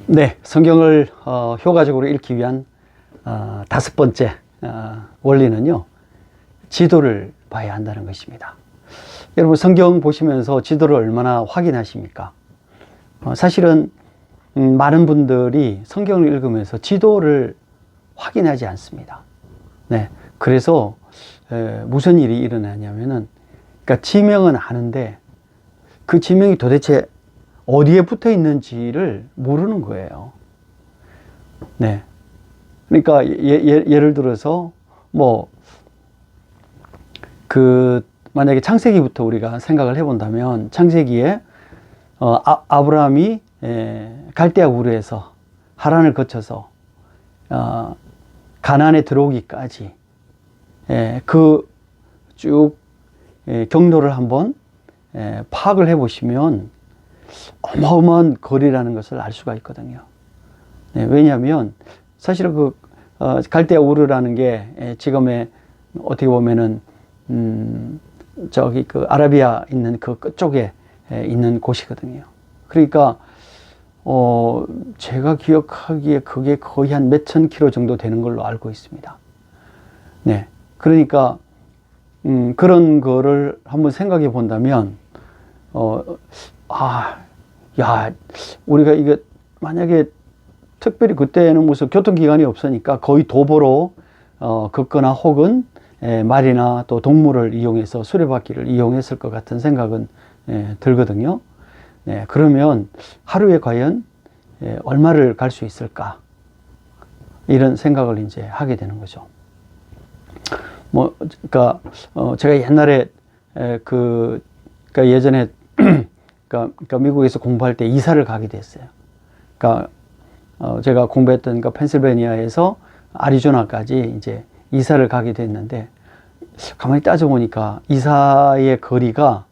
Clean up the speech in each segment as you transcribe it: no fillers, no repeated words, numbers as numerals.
네, 성경을 효과적으로 읽기 위한 다섯 번째 원리는요, 지도를 봐야 한다는 것입니다. 여러분, 성경 보시면서 지도를 얼마나 확인하십니까? 사실은 많은 분들이 성경을 읽으면서 지도를 확인하지 않습니다. 네, 그래서 무슨 일이 일어나냐면은, 그러니까 지명은 아는데 그 지명이 도대체 어디에 붙어 있는지를 모르는 거예요. 네. 그러니까 예를 들어서 만약에 창세기부터 우리가 생각을 해본다면, 창세기에 아브라함이 갈대아 우르에서 하란을 거쳐서 가나안에 들어오기까지 그 쭉 경로를 한번 파악을 해보시면 어마어마한 거리라는 것을 알 수가 있거든요. 네, 왜냐하면 사실은 갈대아 우르라는 게 지금의 어떻게 보면은 저기 아라비아 있는 그 끝쪽에 있는 곳이거든요. 그러니까 제가 기억하기에 그게 거의 한 몇천 킬로 정도 되는 걸로 알고 있습니다. 네, 그러니까 그런 거를 한번 생각해 본다면 우리가 이게 만약에 특별히 그때는 무슨 교통기관이 없으니까 거의 도보로 걷거나 혹은 말이나 또 동물을 이용해서 수레바퀴를 이용했을 것 같은 생각은 들거든요. 네, 그러면 하루에 과연 얼마를 갈 수 있을까? 이런 생각을 이제 하게 되는 거죠. 그러니까 제가 옛날에 그러니까 예전에 그러니까 미국에서 공부할 때 이사를 가게 됐어요. 그러니까 제가 공부했던 펜실베니아에서 아리조나까지 이제 이사를 가게 됐는데, 가만히 따져보니까 이사의 거리가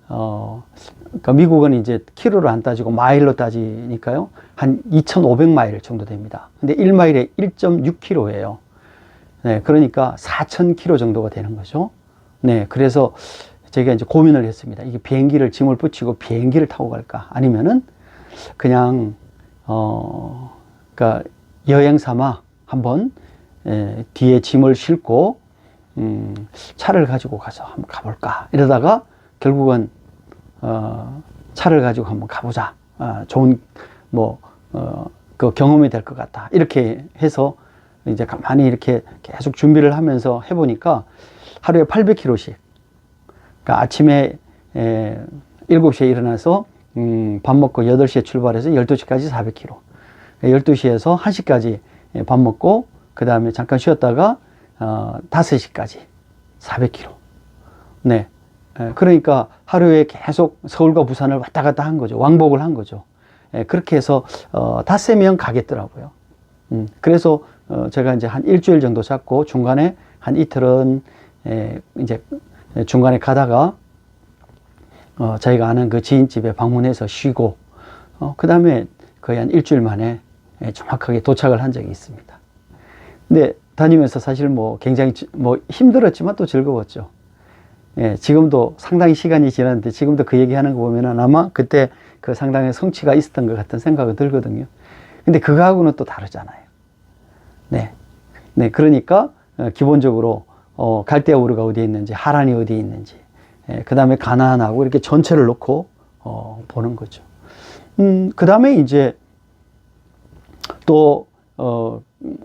그러니까 미국은 이제 킬로로 안 따지고 마일로 따지니까요, 한 2,500마일 정도 됩니다. 근데 1마일에 1.6km예요. 네, 그러니까 4,000km 정도가 되는 거죠. 네, 그래서 제가 이제 고민을 했습니다. 이게 비행기를 짐을 붙이고 비행기를 타고 갈까? 아니면은 그냥 그러니까 여행 삼아 한번 뒤에 짐을 싣고 차를 가지고 가서 한번 가볼까? 이러다가 결국은 차를 가지고 한번 가보자. 좋은 그 경험이 될 것 같다. 이렇게 해서 이제 가만히 이렇게 계속 준비를 하면서 해보니까 하루에 800km씩. 그러니까 아침에 7시에 일어나서 밥 먹고 8시에 출발해서 12시까지 400km. 12시에서 1시까지 밥 먹고 그 다음에 잠깐 쉬었다가 5시까지 400km. 네. 그러니까 하루에 계속 서울과 부산을 왔다 갔다 한 거죠. 왕복을 한 거죠. 그렇게 해서 닷새면 가겠더라고요. 그래서 제가 이제 한 일주일 정도 잡고 중간에 한 이틀은 이제 중간에 가다가 저희가 아는 그 지인집에 방문해서 쉬고 그 다음에 거의 한 일주일 만에 정확하게 도착을 한 적이 있습니다. 근데 다니면서 사실 굉장히 힘들었지만 또 즐거웠죠. 지금도 상당히 시간이 지났는데 지금도 그 얘기하는 거 보면은 아마 그때 그 상당히 성취가 있었던 것 같은 생각이 들거든요. 근데 그거하고는 또 다르잖아요. 네, 그러니까 기본적으로 갈대아 우르가 어디에 있는지, 하란이 어디에 있는지, 그 다음에 가나안하고 이렇게 전체를 놓고 보는 거죠. 그 다음에 이제 또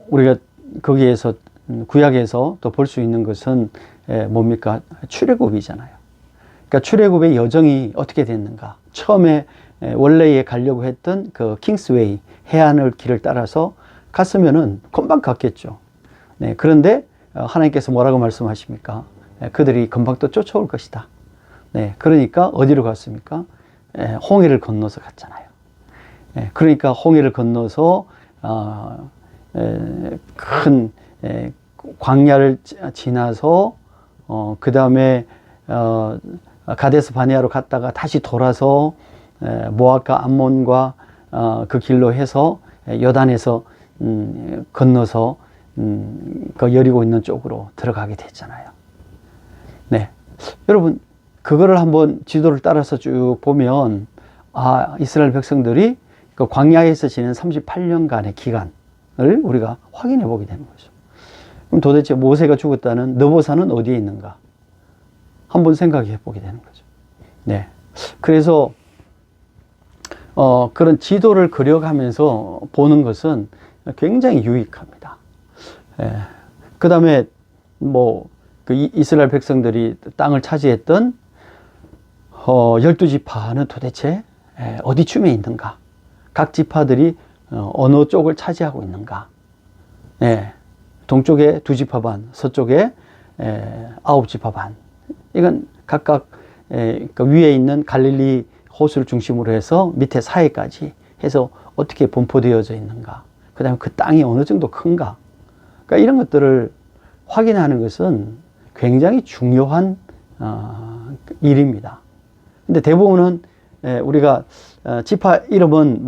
우리가 거기에서 구약에서 또 볼 수 있는 것은 뭡니까? 출애굽이잖아요. 그러니까 출애굽의 여정이 어떻게 됐는가? 처음에 원래에 가려고 했던 그 킹스웨이 해안을 길을 따라서 갔으면은 금방 갔겠죠. 네, 그런데 하나님께서 뭐라고 말씀하십니까? 그들이 금방 또 쫓아올 것이다. 네, 그러니까 어디로 갔습니까? 홍해를 건너서 갔잖아요. 그러니까 홍해를 건너서 큰 광야를 지나서 그 다음에 가데스 바네아로 갔다가 다시 돌아서 모압과 암몬과 그 길로 해서 요단에서 건너서 그 여리고 있는 쪽으로 들어가게 됐잖아요. 네, 여러분 그거를 한번 지도를 따라서 쭉 보면 이스라엘 백성들이 그 광야에서 지낸 38년간의 기간을 우리가 확인해 보게 되는 거죠. 그럼 도대체 모세가 죽었다는 느보산은 어디에 있는가? 한번 생각해 보게 되는 거죠. 네. 그래서 그런 지도를 그려가면서 보는 것은 굉장히 유익합니다. 예. 그 다음에 그 이스라엘 백성들이 땅을 차지했던 12지파는 도대체 어디쯤에 있는가? 각 지파들이 어느 쪽을 차지하고 있는가? 예. 동쪽에 2지파 반, 서쪽에 9지파 반. 이건 각각 그 위에 있는 갈릴리 호수를 중심으로 해서 밑에 사해까지 해서 어떻게 분포되어져 있는가? 그 다음에 그 땅이 어느 정도 큰가? 그러니까 이런 것들을 확인하는 것은 굉장히 중요한 일입니다. 근데 대부분은 우리가 지파 이름은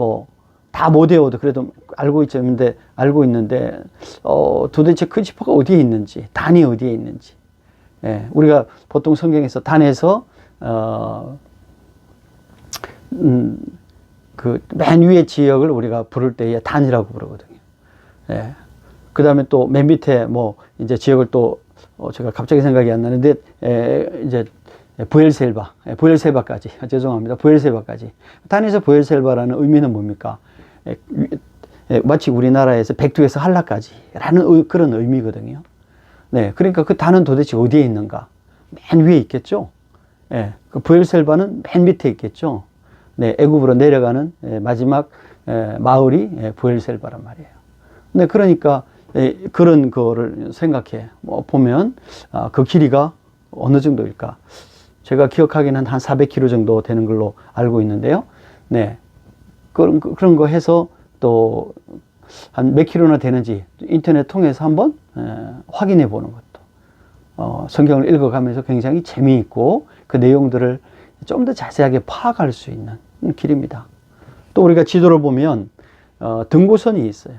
다 못 외워도 그래도 알고 있는데 도대체 그 지파가 어디에 있는지, 단이 어디에 있는지. 우리가 보통 성경에서 단에서 그 맨 위의 지역을 우리가 부를 때에 단이라고 부르거든요. 그 다음에 또 맨 밑에 이제 지역을 또 제가 갑자기 생각이 안 나는데 이제 부엘세바까지 죄송합니다. 부엘세바까지 단에서 부엘세바라는 의미는 뭡니까? 마치 우리나라에서 백두에서 한라까지라는 그런 의미거든요. 네, 그러니까 그 단은 도대체 어디에 있는가? 맨 위에 있겠죠. 그 부엘셀바는 맨 밑에 있겠죠. 네, 애굽으로 내려가는 마지막 마을이 부엘셀바란 말이에요. 네, 그러니까 그런 거를 생각해 보면 그 길이가 어느 정도일까? 제가 기억하기는 한 400km 정도 되는 걸로 알고 있는데요. 네, 그런 거 해서 또 한 몇 킬로나 되는지 인터넷 통해서 한번 확인해 보는 것도 성경을 읽어가면서 굉장히 재미있고 그 내용들을 좀 더 자세하게 파악할 수 있는 길입니다. 또 우리가 지도를 보면 등고선이 있어요.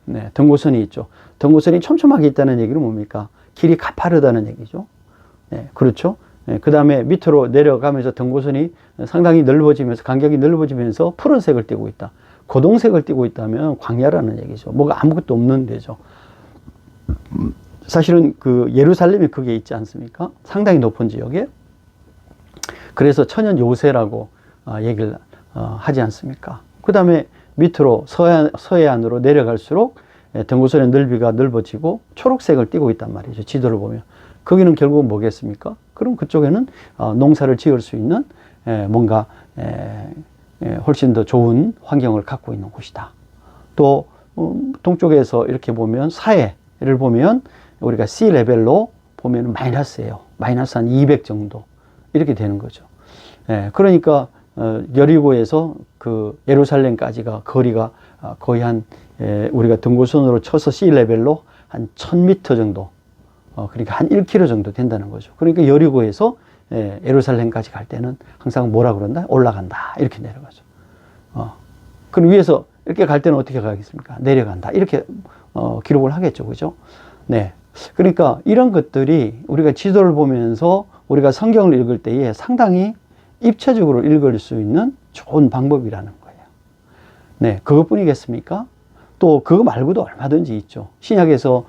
네, 등고선이 있죠. 등고선이 촘촘하게 있다는 얘기는 뭡니까? 길이 가파르다는 얘기죠. 네, 그렇죠. 네, 그 다음에 밑으로 내려가면서 등고선이 상당히 넓어지면서 간격이 넓어지면서 푸른색을 띠고 있다. 고동색을 띠고 있다면 광야라는 얘기죠. 뭐가 아무것도 없는 데죠. 사실은 그 예루살렘이 그게 있지 않습니까? 상당히 높은 지역에. 그래서 천연 요새라고 얘기를 하지 않습니까? 그 다음에 밑으로 서해안으로 내려갈수록 등고선의 넓이가 넓어지고 초록색을 띠고 있단 말이죠. 지도를 보면. 거기는 결국은 뭐겠습니까? 그럼 그쪽에는 농사를 지을 수 있는 뭔가 훨씬 더 좋은 환경을 갖고 있는 곳이다. 또 동쪽에서 이렇게 보면 사해를 보면 우리가 sea 레벨로 보면 마이너스예요. 마이너스 한 200 정도 이렇게 되는 거죠. 그러니까 여리고에서 그 예루살렘까지가 거리가 거의 한 우리가 등고선으로 쳐서 sea 레벨로 한 1000m 정도 그러니까 한 1km 정도 된다는 거죠. 그러니까 여리고에서 예루살렘까지 갈 때는 항상 뭐라 그런다? 올라간다. 이렇게 내려가죠. 그럼 위에서 이렇게 갈 때는 어떻게 가겠습니까? 내려간다. 이렇게 기록을 하겠죠. 그죠? 네. 그러니까 이런 것들이 우리가 지도를 보면서 우리가 성경을 읽을 때에 상당히 입체적으로 읽을 수 있는 좋은 방법이라는 거예요. 네. 그것뿐이겠습니까? 또 그거 말고도 얼마든지 있죠. 신약에서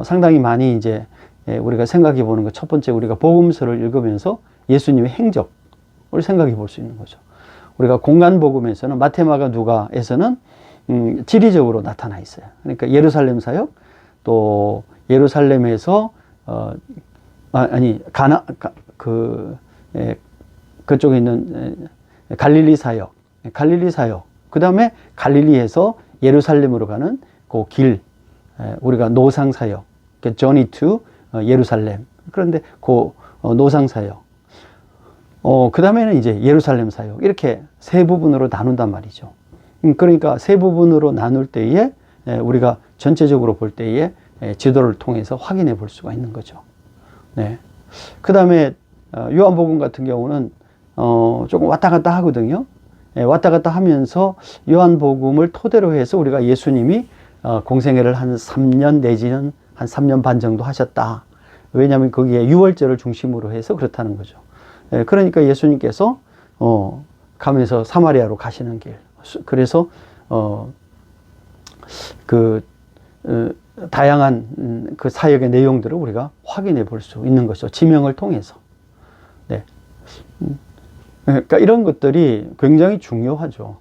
상당히 많이 이제 우리가 생각해 보는 것, 첫 번째 우리가 복음서를 읽으면서 예수님의 행적을 생각해 볼 수 있는 거죠. 우리가 공간 복음에서는 마테마가 누가에서는 지리적으로 나타나 있어요. 그러니까 예루살렘 사역, 또 예루살렘에서 그쪽에 있는 갈릴리 사역, 그 다음에 갈릴리에서 예루살렘으로 가는 그 길, 우리가 노상 사역, journey to 예루살렘. 그런데 그 노상 사역. 그 다음에는 이제 예루살렘 사역. 이렇게 세 부분으로 나눈단 말이죠. 그러니까 세 부분으로 나눌 때에 우리가 전체적으로 볼 때에 지도를 통해서 확인해 볼 수가 있는 거죠. 네. 그 다음에 요한복음 같은 경우는 조금 왔다 갔다 하거든요. 왔다 갔다 하면서 요한복음을 토대로 해서 우리가 예수님이 공생애를 한 3년 내지는 한 3년 반 정도 하셨다. 왜냐하면 거기에 유월절을 중심으로 해서 그렇다는 거죠. 그러니까 예수님께서 가면서 사마리아로 가시는 길, 그래서 다양한 그 사역의 내용들을 우리가 확인해 볼 수 있는 것이죠. 지명을 통해서. 네. 그러니까 이런 것들이 굉장히 중요하죠.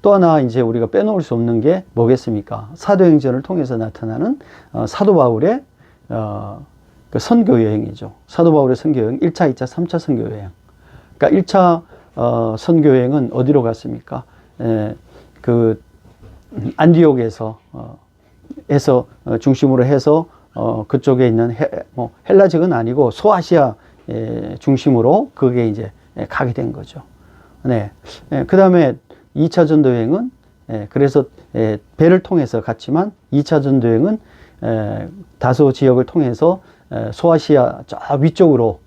또 하나 이제 우리가 빼놓을 수 없는 게 뭐겠습니까? 사도행전을 통해서 나타나는 사도 바울의 그 선교 여행이죠. 사도 바울의 선교 여행, 1차, 2차, 3차 선교 여행. 그러니까 1차 선교 여행은 어디로 갔습니까? 그 안디옥에서 중심으로 해서 그쪽에 있는 헬라직은 아니고 소아시아 중심으로 그게 이제 가게 된 거죠. 네. 그 다음에 2차 전도 여행은 그래서 배를 통해서 갔지만 2차 전도 여행은 다소 지역을 통해서 소아시아 저 위쪽으로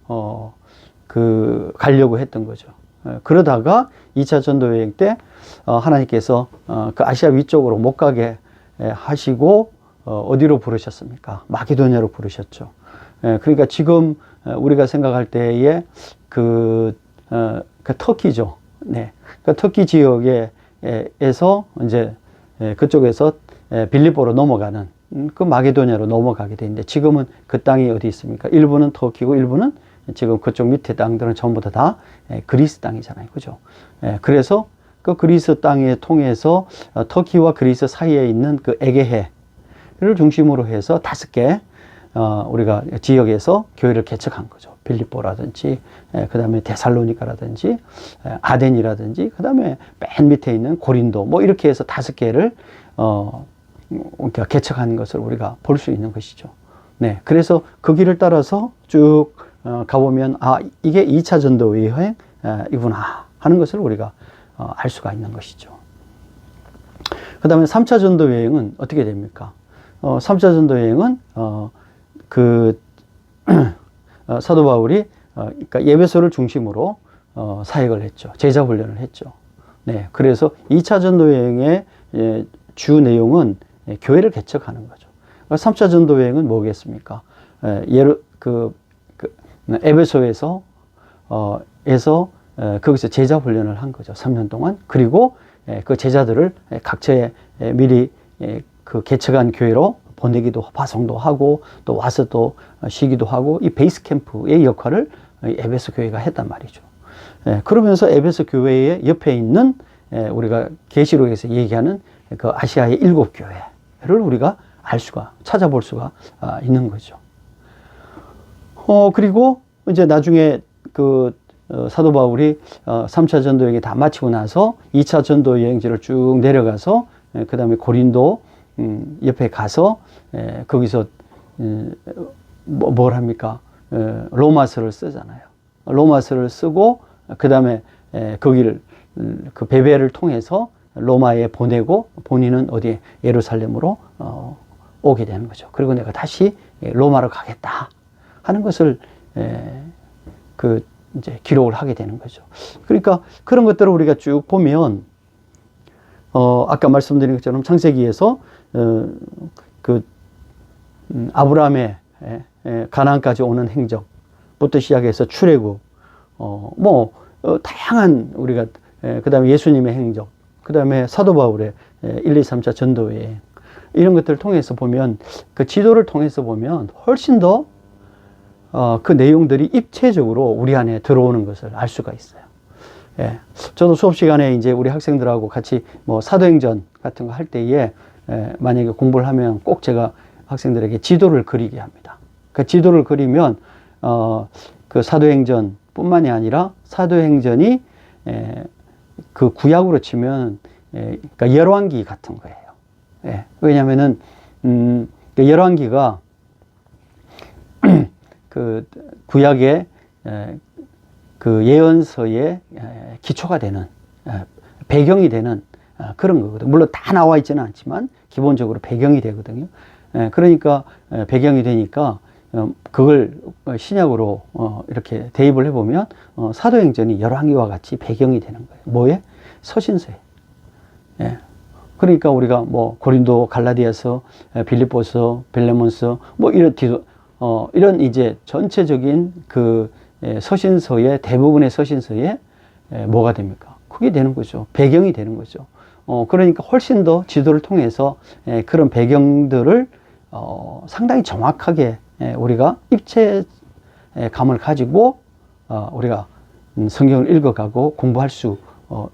가려고 했던 거죠. 그러다가 2차 전도 여행 때 하나님께서 그 아시아 위쪽으로 못 가게 하시고 어디로 부르셨습니까? 마게도냐로 부르셨죠. 그러니까 지금 우리가 생각할 때에 그 터키죠. 네. 그 터키 지역에서 이제 그쪽에서 빌립보로 넘어가는 그 마게도냐로 넘어가게 되는데 지금은 그 땅이 어디 있습니까? 일부는 터키고 일부는 지금 그쪽 밑에 땅들은 전부 다 그리스 땅이잖아요. 그죠? 그래서 그 그리스 땅에 통해서 터키와 그리스 사이에 있는 그 에게해를 중심으로 해서 5개 우리가 지역에서 교회를 개척한 거죠. 빌립보라든지 그 다음에 데살로니카라든지 아덴이라든지 그 다음에 맨 밑에 있는 고린도 뭐 이렇게 해서 5개를 개척한 것을 우리가 볼 수 있는 것이죠. 네, 그래서 그 길을 따라서 쭉 가보면 이게 2차 전도 여행이구나 하는 것을 우리가 알 수가 있는 것이죠. 그 다음에 3차 전도 여행은 어떻게 됩니까? 3차 전도 여행은 사도 바울이 그러니까 에베소를 중심으로 사역을 했죠. 제자 훈련을 했죠. 네, 그래서 2차 전도 여행의 주 내용은 교회를 개척하는 거죠. 3차 전도 여행은 뭐겠습니까? 에베소에서 거기서 제자 훈련을 한 거죠. 3년 동안. 그리고 그 제자들을 각처에 미리 그 개척한 교회로 보내기도, 파송도 하고, 또 와서 또 쉬기도 하고, 이 베이스 캠프의 역할을 에베소 교회가 했단 말이죠. 그러면서 에베소 교회의 옆에 있는 우리가 계시록에서 얘기하는 그 아시아의 7교회를 우리가 찾아볼 수가 있는 거죠. 그리고 이제 나중에 사도 바울이 3차 전도 여행이 다 마치고 나서 2차 전도 여행지를 쭉 내려가서 그 다음에 고린도 옆에 가서 거기서 뭘 합니까? 로마서를 쓰잖아요. 로마서를 쓰고 그 다음에 거기를 그 베베를 통해서 로마에 보내고 본인은 어디에 예루살렘으로 오게 되는 거죠. 그리고 내가 다시 로마로 가겠다 하는 것을 이제 기록을 하게 되는 거죠. 그러니까 그런 것들을 우리가 쭉 보면 아까 말씀드린 것처럼 창세기에서 아브라함의 가나안까지 오는 행적부터 시작해서 출애굽, 다양한 우리가 그 다음에 예수님의 행적, 그 다음에 사도 바울의 1, 2, 3차 전도여행 이런 것들을 통해서 보면 그 지도를 통해서 보면 훨씬 더 그 내용들이 입체적으로 우리 안에 들어오는 것을 알 수가 있어요. 예. 저도 수업 시간에 이제 우리 학생들하고 같이 사도행전 같은 거 할 때에 만약에 공부를 하면 꼭 제가 학생들에게 지도를 그리게 합니다. 그 지도를 그리면 그 사도행전 뿐만이 아니라 사도행전이 그 구약으로 치면 그러니까 열왕기 같은 거예요. 예. 왜냐면은 열왕기가 그 구약의 그 예언서의 기초가 되는 배경이 되는 그런 거거든요. 물론 다 나와 있지는 않지만 기본적으로 배경이 되거든요. 그러니까 배경이 되니까 그걸 신약으로 이렇게 대입을 해보면 사도행전이 열왕기와 같이 배경이 되는 거예요. 뭐에? 서신서에. 예. 그러니까 우리가 고린도, 갈라디아서, 빌립보서, 빌레몬서 이런 이제 전체적인 그 서신서의 대부분의 서신서에 뭐가 됩니까? 그게 되는 거죠. 배경이 되는 거죠. 그러니까 훨씬 더 지도를 통해서 그런 배경들을 상당히 정확하게 우리가 입체감을 가지고 우리가 성경을 읽어가고 공부할 수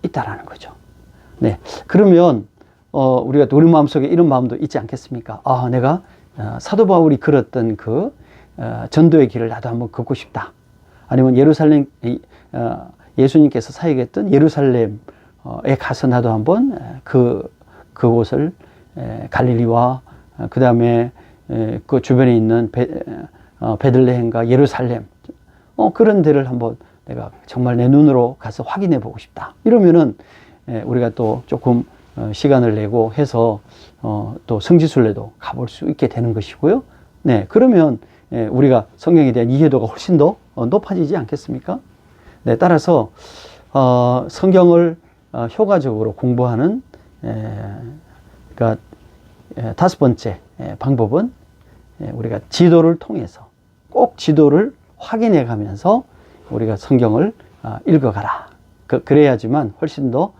있다라는 거죠. 네. 그러면 우리가 우리 마음속에 이런 마음도 있지 않겠습니까? 내가 사도 바울이 걸었던 그 전도의 길을 나도 한번 걷고 싶다. 아니면 예루살렘 예수님께서 사역했던 예루살렘에 가서 나도 한번 그곳을 갈릴리와 그 다음에 그 주변에 있는 베들레헴과 예루살렘 그런 데를 한번 내가 정말 내 눈으로 가서 확인해 보고 싶다. 이러면은 우리가 또 조금 시간을 내고 해서 또 성지순례도 가볼 수 있게 되는 것이고요. 네, 그러면 우리가 성경에 대한 이해도가 훨씬 더 높아지지 않겠습니까? 네, 따라서 성경을 효과적으로 공부하는 그러니까 다섯 번째 방법은 우리가 지도를 통해서 꼭 지도를 확인해 가면서 우리가 성경을 읽어가라. 그래야지만 훨씬 더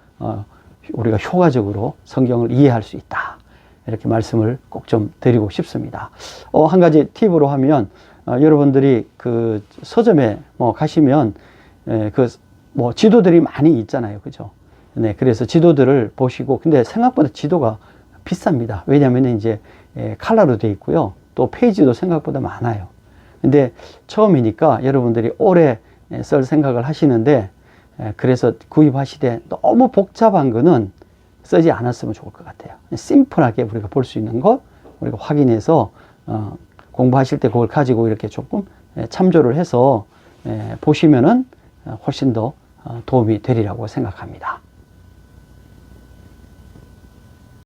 우리가 효과적으로 성경을 이해할 수 있다. 이렇게 말씀을 꼭 좀 드리고 싶습니다. 한 가지 팁으로 하면 여러분들이 그 서점에 가시면 지도들이 많이 있잖아요. 그죠? 네, 그래서 지도들을 보시고 근데 생각보다 지도가 비쌉니다. 왜냐하면 이제 칼라로 되어 있고요. 또 페이지도 생각보다 많아요. 근데 처음이니까 여러분들이 오래 쓸 생각을 하시는데 그래서 구입하시되 너무 복잡한 거는 쓰지 않았으면 좋을 것 같아요. 심플하게 우리가 볼 수 있는 것 우리가 확인해서 공부하실 때 그걸 가지고 이렇게 조금 참조를 해서 보시면은 훨씬 더 도움이 되리라고 생각합니다.